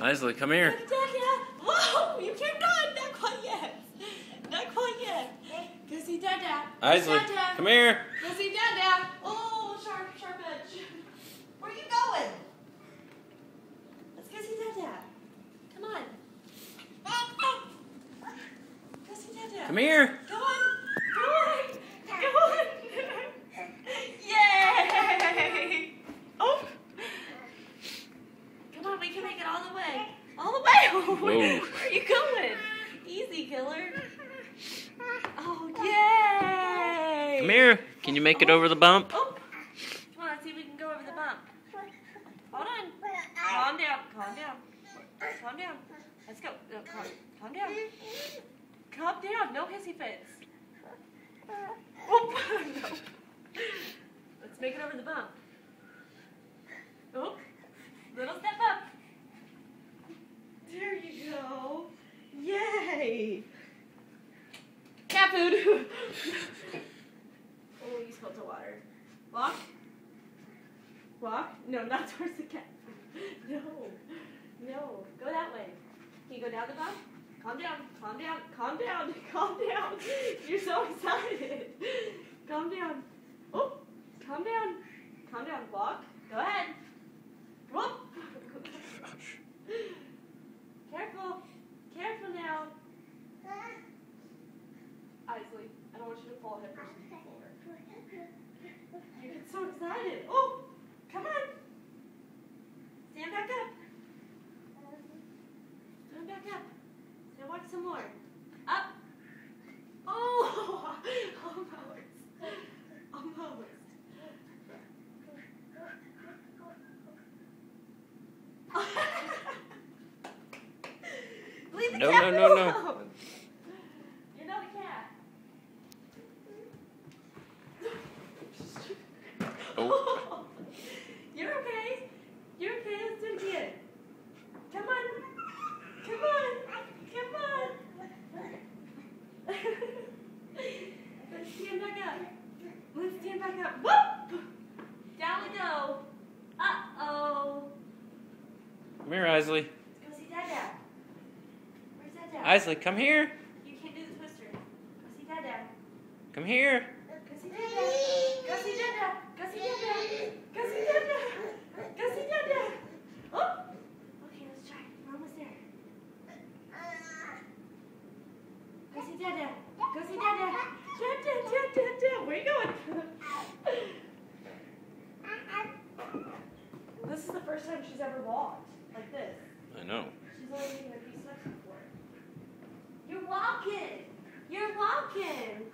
Isley, come here. Whoa! You can't run! Not quite yet. Not quite yet. Go see Dada. Isley, come here. Go see Dada. Oh, sharp edge. Where are you going? Let's go see Dada. Come on. Go see Dada. Come here. Go on. Go on. Go on. Yay! Oh. Come on, we can make it all the way. All the way. Whoa. Where are you going? Easy, killer. Oh, yay! Come here. Can you make it over the bump? Oh. Come on, let's see if we can go over the bump. Hold on. Calm down. Calm down. Calm down. Let's go. No, calm down. Calm down. No hissy fits. Oh, no. Let's make it over the bump. Oh, little step up. There you go. Yay! Cat food. Oh, you spilled the water. Walk. Walk. No, not towards the cat food. No. No. Go that way. Can you go down the bump? Calm down. Calm down. Calm down. Calm down. You're so excited. Calm down. Oh, calm down. Calm down. Walk. Go ahead. Whoop. Careful. Careful now. Isley, I don't want you to fall head first into the floor. You get so excited. Oh, come on. Stand back up. Stand back up. Now walk some more. Up. Oh, almost. Almost. Leave the cat alone. You're not a cat. Oh. You're okay. You're okay. Let's do it again. Come on. Come on. Come on. Let's stand back up. Let's stand back up. Whoop! Down we go. Uh-oh. Come here, Isley. Let's go see Dada. Where's Dada? Isley, come here. You can't do the twister. Go see Dada. Come here. Go see Dada. Go see Dada. Go see Dada. Go see Dada. Go see Dada. Oh. Okay, let's try. We're almost there. Go see Dada. Go see Dada. Dada. Where are you going? This is the first time she's ever walked like this. I know. She's only taken a few steps before. You're walking. You're walking.